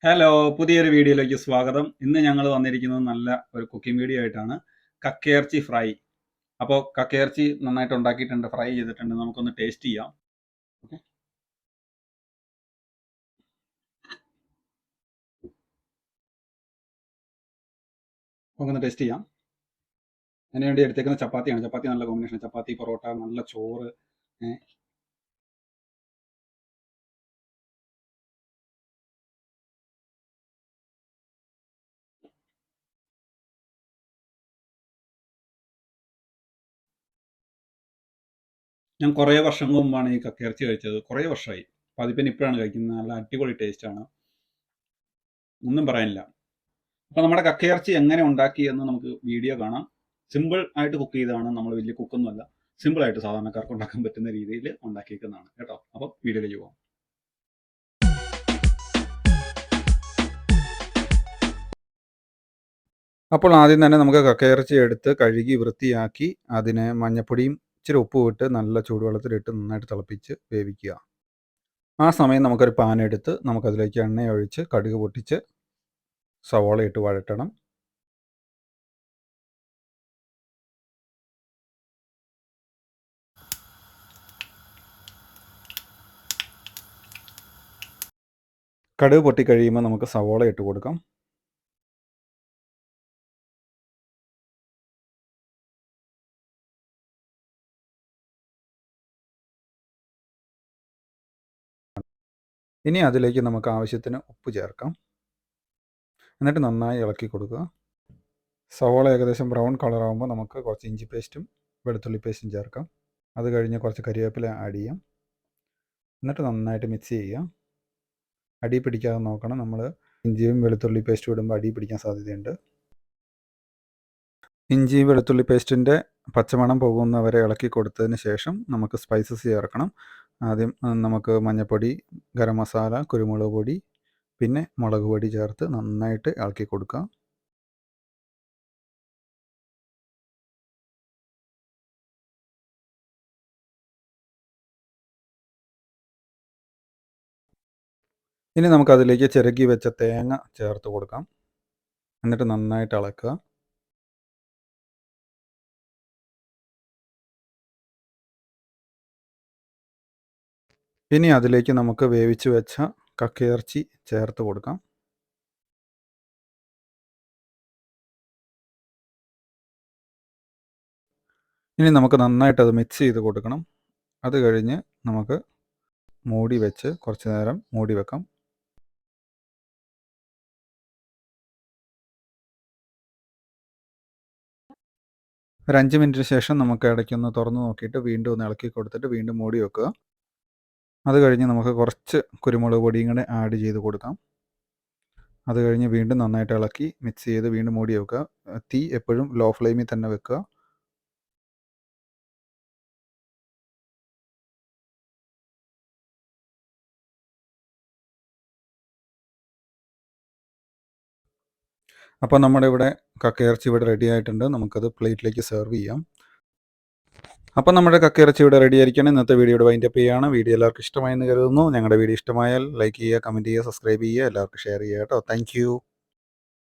Hello, പുതിയൊരു വീഡിയോയിലേക്ക് സ്വാഗതം. ഇന്ന് ഞങ്ങൾ വന്നിരിക്കുന്നത് നല്ല ഒരു കുക്കിംഗ് വീഡിയോ ആയിട്ടാണ്. കക്കയിറച്ചി ഫ്രൈ. അപ്പോൾ കക്കയിറച്ചി നന്നായിട്ട് ഉണ്ടാക്കിയിട്ടുണ്ട്, ഫ്രൈ ചെയ്തിട്ടുണ്ട്. നമുക്കൊന്ന് ടേസ്റ്റ് ചെയ്യാം. ഓക്കെ, നമുക്കൊന്ന് ടേസ്റ്റ് ചെയ്യാം. അതിന് വേണ്ടി എടുത്തേക്കുന്ന ചപ്പാത്തിയാണ്. ചപ്പാത്തി നല്ല കോമ്പിനേഷൻ. ചപ്പാത്തി, പൊറോട്ട, നല്ല ചോറ്. ഞാൻ കുറേ വർഷങ്ങൾക്ക് മുമ്പാണ് ഈ കക്കയിറച്ചി കഴിച്ചത്. കുറേ വർഷമായി. അപ്പോൾ അതിപ്പിന്നെ ഇപ്പോഴാണ് കഴിക്കുന്നത്. നല്ല അടിപൊളി ടേസ്റ്റാണ്, ഒന്നും പറയാനില്ല. അപ്പോൾ നമ്മുടെ കക്കയിറച്ചി എങ്ങനെ ഉണ്ടാക്കി എന്ന് നമുക്ക് വീഡിയോ കാണാം. സിമ്പിൾ ആയിട്ട് കുക്ക് ചെയ്തതാണ്. നമ്മൾ വലിയ കുക്കൊന്നുമല്ല. സിമ്പിൾ ആയിട്ട് സാധാരണക്കാർക്ക് ഉണ്ടാക്കാൻ പറ്റുന്ന രീതിയിൽ ഉണ്ടാക്കിയേക്കുന്നതാണ് കേട്ടോ. അപ്പോൾ വീഡിയോയിലേക്ക് പോകാം. അപ്പോൾ ആദ്യം തന്നെ നമുക്ക് കക്കയിറച്ചി എടുത്ത് കഴുകി വൃത്തിയാക്കി അതിനെ മഞ്ഞപ്പൊടിയും ഇച്ചിരി ഉപ്പും ഇട്ട് നല്ല ചൂടുവെള്ളത്തിലിട്ട് നന്നായിട്ട് തിളപ്പിച്ച് വേവിക്കുക. ആ സമയം നമുക്കൊരു പാൻ എടുത്ത് നമുക്കതിലേക്ക് എണ്ണ ഒഴിച്ച് കടുക് പൊട്ടിച്ച് സവോള ഇട്ട് വഴറ്റണം. കടുക് പൊട്ടിക്കഴിയുമ്പോൾ നമുക്ക് സവോള ഇട്ട് കൊടുക്കാം. ഇനി അതിലേക്ക് നമുക്ക് ആവശ്യത്തിന് ഉപ്പ് ചേർക്കാം. എന്നിട്ട് നന്നായി ഇളക്കി കൊടുക്കുക. സവോള ഏകദേശം ബ്രൗൺ കളറാകുമ്പോൾ നമുക്ക് കുറച്ച് ഇഞ്ചി പേസ്റ്റും വെളുത്തുള്ളി പേസ്റ്റും ചേർക്കാം. അത് കഴിഞ്ഞ് കുറച്ച് കരിവേപ്പില ആഡ് ചെയ്യാം. എന്നിട്ട് നന്നായിട്ട് മിക്സ് ചെയ്യുക. അടി പിടിക്കാതെ നോക്കണം. നമ്മൾ ഇഞ്ചിയും വെളുത്തുള്ളി പേസ്റ്റും ഇടുമ്പോൾ അടി പിടിക്കാൻ സാധ്യതയുണ്ട്. ഇഞ്ചി വെളുത്തുള്ളി പേസ്റ്റിൻ്റെ പച്ചമണം പോകുന്നവരെ ഇളക്കി കൊടുത്തതിന് ശേഷം നമുക്ക് സ്പൈസസ് ചേർക്കണം. ആദ്യം നമുക്ക് മഞ്ഞൾപ്പൊടി, ഗരം മസാല, കുരുമുളക് പൊടി, പിന്നെ മുളക് പൊടി ചേർത്ത് നന്നായിട്ട് ഇളക്കി കൊടുക്കുക. ഇനി നമുക്കതിലേക്ക് ചിരകി വെച്ച തേങ്ങ ചേർത്ത് കൊടുക്കാം. എന്നിട്ട് നന്നായിട്ട് ഇളക്കുക. ഇനി അതിലേക്ക് നമുക്ക് വേവിച്ച് വെച്ച കക്കയിറച്ചി ചേർത്ത് കൊടുക്കാം. ഇനി നമുക്ക് നന്നായിട്ട് അത് മിക്സ് ചെയ്ത് കൊടുക്കണം. അത് കഴിഞ്ഞ് നമുക്ക് മൂടി വെച്ച് കുറച്ച് നേരം മൂടി വെക്കാം. ഒരു 5 മിനിറ്റിന് ശേഷം നമുക്ക് ഇടയ്ക്കൊന്ന് തുറന്ന് നോക്കിയിട്ട് വീണ്ടും ഒന്ന് ഇളക്കി കൊടുത്തിട്ട് വീണ്ടും മൂടി വെക്കുക. അത് കഴിഞ്ഞ് നമുക്ക് കുറച്ച് കുരുമുളക് പൊടിയും കൂടെ ആഡ് ചെയ്ത് കൊടുക്കാം. അത് കഴിഞ്ഞ് വീണ്ടും നന്നായിട്ട് ഇളക്കി മിക്സ് ചെയ്ത് വീണ്ടും മൂടി വെക്കുക. തീ എപ്പോഴും ലോ ഫ്ലെയിമിൽ തന്നെ വെക്കുക. അപ്പോൾ നമ്മുടെ ഇവിടെ കക്കയിറച്ചി ഇവിടെ റെഡി ആയിട്ടുണ്ട്. നമുക്കത് പ്ലേറ്റിലേക്ക് സെർവ് ചെയ്യാം. അപ്പോൾ നമ്മുടെ കക്കയിറച്ചി ഇവിടെ റെഡി ആയിരിക്കണം. ഇന്നത്തെ വീഡിയോയുടെ വൈൻഡപ്പ് ചെയ്യുകയാണ്. വീഡിയോ എല്ലാവർക്കും ഇഷ്ടമായെന്ന് കരുതുന്നു. ഞങ്ങളുടെ വീഡിയോ ഇഷ്ടമായാൽ ലൈക്ക് ചെയ്യുക, കമൻറ്റ് ചെയ്യുക, സബ്സ്ക്രൈബ് ചെയ്യുക, എല്ലാവർക്കും ഷെയർ ചെയ്യുക കേട്ടോ. താങ്ക്